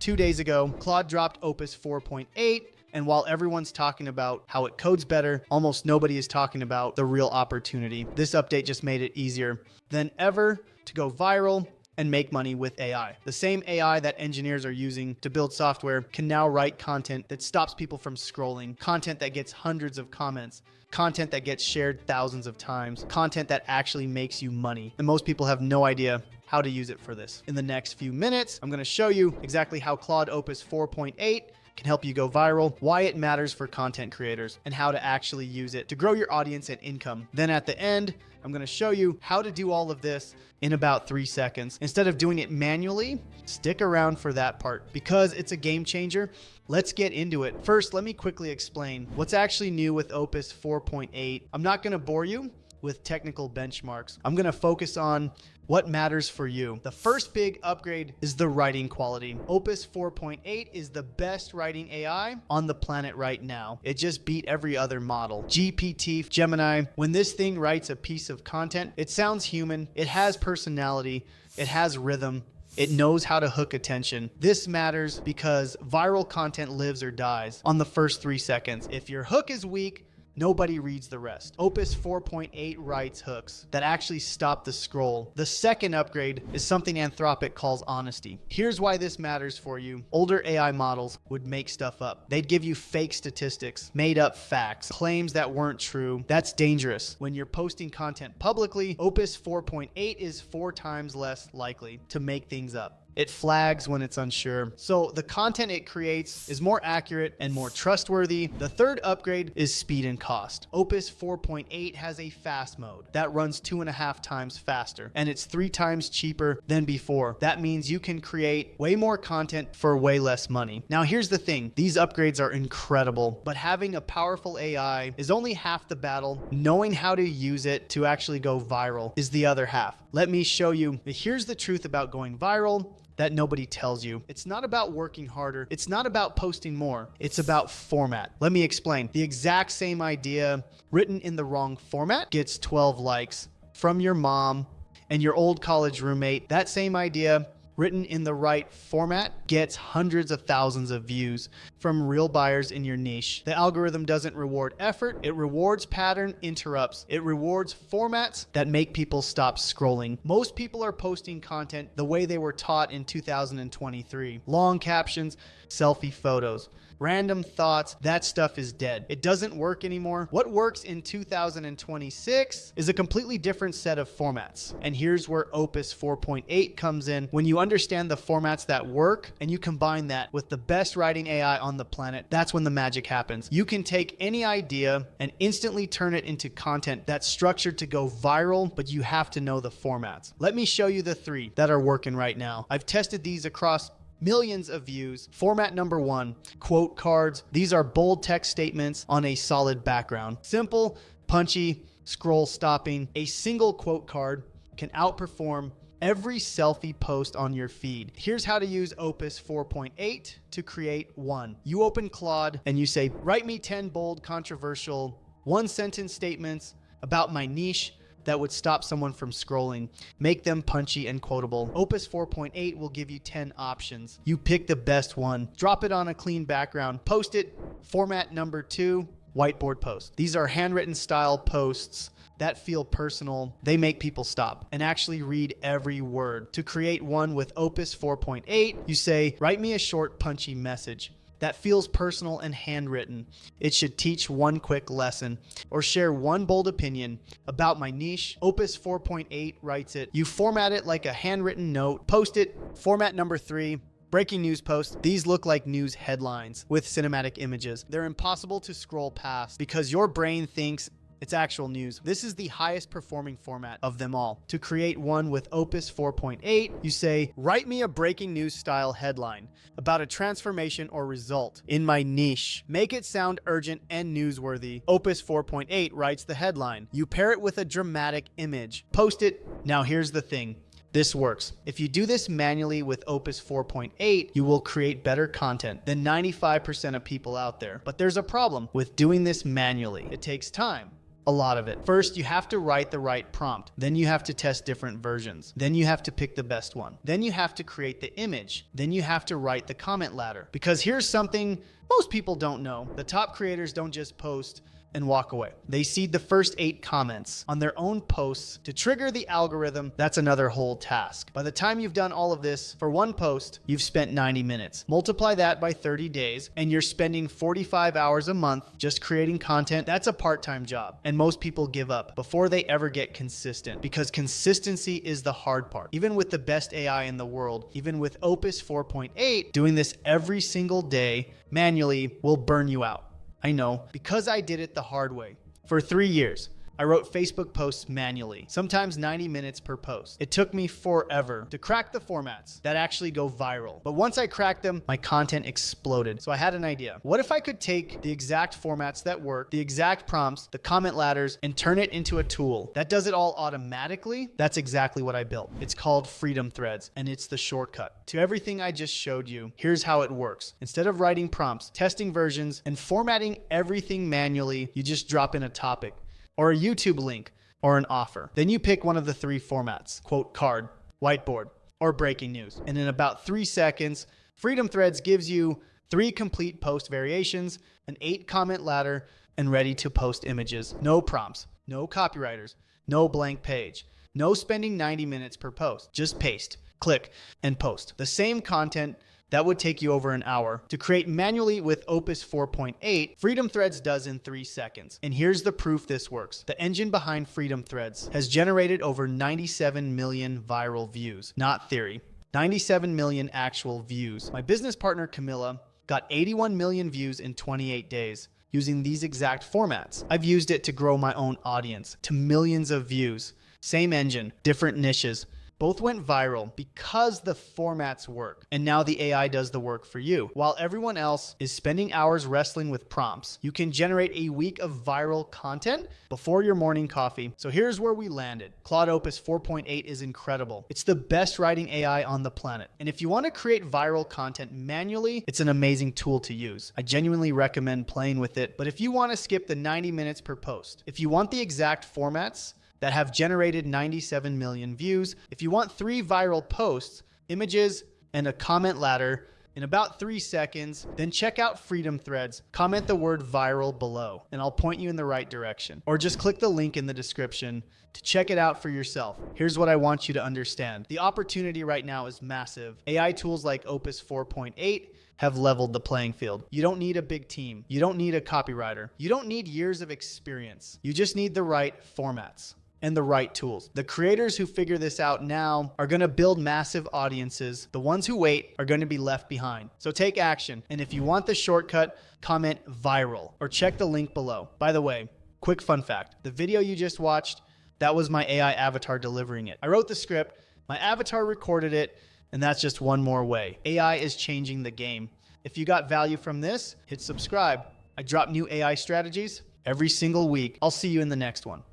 2 days ago, Claude dropped Opus 4.8. And while everyone's talking about how it codes better, almost nobody is talking about the real opportunity. This update just made it easier than ever to go viral and make money with AI. The same AI that engineers are using to build software can now write content that stops people from scrolling, content that gets hundreds of comments, content that gets shared thousands of times, content that actually makes you money. And most people have no idea how to use it for this. In the next few minutes, I'm going to show you exactly how Claude Opus 4.8 can help you go viral, why it matters for content creators, and how to actually use it to grow your audience and income. Then at the end, I'm going to show you how to do all of this in about 3 seconds. Instead of doing it manually, stick around for that part because it's a game changer. Let's get into it. First, let me quickly explain what's actually new with Opus 4.8. I'm not going to bore you with technical benchmarks. I'm going to focus on what matters for you. The first big upgrade is the writing quality. Opus 4.8 is the best writing AI on the planet right now. It just beat every other model. GPT, Gemini, when this thing writes a piece of content, it sounds human, it has personality, it has rhythm, it knows how to hook attention. This matters because viral content lives or dies on the first 3 seconds. If your hook is weak, nobody reads the rest. Opus 4.8 writes hooks that actually stop the scroll. The second upgrade is something Anthropic calls honesty. Here's why this matters for you. Older AI models would make stuff up. They'd give you fake statistics, made up facts, claims that weren't true. That's dangerous. When you're posting content publicly, Opus 4.8 is 4 times less likely to make things up. It flags when it's unsure. So the content it creates is more accurate and more trustworthy. The third upgrade is speed and cost. Opus 4.8 has a fast mode that runs 2.5 times faster, and it's 3 times cheaper than before. That means you can create way more content for way less money. Now here's the thing, these upgrades are incredible, but having a powerful AI is only half the battle. Knowing how to use it to actually go viral is the other half. Let me show you. Here's the truth about going viral that nobody tells you. It's not about working harder. It's not about posting more. It's about format. Let me explain. The exact same idea written in the wrong format gets 12 likes from your mom and your old college roommate. That same idea written in the right format gets hundreds of thousands of views from real buyers in your niche. The algorithm doesn't reward effort, it rewards pattern interrupts. It rewards formats that make people stop scrolling. Most people are posting content the way they were taught in 2023. Long captions, selfie photos, random thoughts, that stuff is dead. It doesn't work anymore. What works in 2026 is a completely different set of formats. And here's where Opus 4.8 comes in. When you understand the formats that work and you combine that with the best writing AI on the planet, that's when the magic happens. You can take any idea and instantly turn it into content that's structured to go viral, but you have to know the formats. Let me show you the 3 that are working right now. I've tested these across millions of views. Format number 1, quote cards. These are bold text statements on a solid background. Simple, punchy, scroll stopping. A single quote card can outperform every selfie post on your feed. Here's how to use Opus 4.8 to create one. You open Claude and you say, write me 10 bold, controversial, 1-sentence statements about my niche that would stop someone from scrolling. Make them punchy and quotable. Opus 4.8 will give you 10 options. You pick the best one, drop it on a clean background, post it. Format number 2, whiteboard post. These are handwritten style posts that feel personal. They make people stop and actually read every word. To create one with Opus 4.8, you say, write me a short, punchy message that feels personal and handwritten. It should teach one quick lesson or share one bold opinion about my niche. Opus 4.8 writes it. You format it like a handwritten note, post it. Format number 3, breaking news posts. These look like news headlines with cinematic images. They're impossible to scroll past because your brain thinks it's actual news. This is the highest performing format of them all. To create one with Opus 4.8, you say, write me a breaking news style headline about a transformation or result in my niche. Make it sound urgent and newsworthy. Opus 4.8 writes the headline. You pair it with a dramatic image. Post it. Now here's the thing. This works. If you do this manually with Opus 4.8, you will create better content than 95% of people out there. But there's a problem with doing this manually. It takes time. A lot of it. First, you have to write the right prompt. Then you have to test different versions. Then you have to pick the best one. Then you have to create the image. Then you have to write the comment ladder. Because here's something most people don't know. The top creators don't just post and walk away. They seed the first 8 comments on their own posts to trigger the algorithm. That's another whole task. By the time you've done all of this for one post, you've spent 90 minutes. Multiply that by 30 days, and you're spending 45 hours a month just creating content. That's a part-time job. And most people give up before they ever get consistent, because consistency is the hard part. Even with the best AI in the world, even with Opus 4.8, doing this every single day manually will burn you out. I know, because I did it the hard way. For 3 years, I wrote Facebook posts manually, sometimes 90 minutes per post. It took me forever to crack the formats that actually go viral. But once I cracked them, my content exploded. So I had an idea. What if I could take the exact formats that work, the exact prompts, the comment ladders, and turn it into a tool that does it all automatically? That's exactly what I built. It's called Freedom Threads, and it's the shortcut to everything I just showed you. Here's how it works. Instead of writing prompts, testing versions, and formatting everything manually, you just drop in a topic, or a YouTube link, or an offer. Then you pick one of the 3 formats, quote card, whiteboard, or breaking news. And in about 3 seconds, Freedom Threads gives you 3 complete post variations, an 8 comment ladder, and ready to post images. No prompts, no copywriters, no blank page, no spending 90 minutes per post. Just paste, click, and post. The same content that would take you over an hour to create manually with Opus 4.8, Freedom Threads does in 3 seconds. And here's the proof this works. The engine behind Freedom Threads has generated over 97 million viral views. Not theory. 97 million actual views. My business partner, Camilla, got 81 million views in 28 days using these exact formats. I've used it to grow my own audience to millions of views. Same engine, different niches. Both went viral because the formats work, and now the AI does the work for you. While everyone else is spending hours wrestling with prompts, you can generate a week of viral content before your morning coffee. So here's where we landed. Claude Opus 4.8 is incredible. It's the best writing AI on the planet. And if you want to create viral content manually, it's an amazing tool to use. I genuinely recommend playing with it. But if you want to skip the 90 minutes per post, if you want the exact formats that have generated 97 million views, if you want 3 viral posts, images, and a comment ladder in about 3 seconds, then check out Freedom Threads. Comment the word viral below, and I'll point you in the right direction. Or just click the link in the description to check it out for yourself. Here's what I want you to understand. The opportunity right now is massive. AI tools like Opus 4.8 have leveled the playing field. You don't need a big team. You don't need a copywriter. You don't need years of experience. You just need the right formats and the right tools. The creators who figure this out now are going to build massive audiences. The ones who wait are going to be left behind. So take action. And if you want the shortcut, comment viral or check the link below. By the way, quick fun fact. The video you just watched, that was my AI avatar delivering it. I wrote the script, my avatar recorded it, and that's just one more way. AI is changing the game. If you got value from this, hit subscribe. I drop new AI strategies every single week. I'll see you in the next one.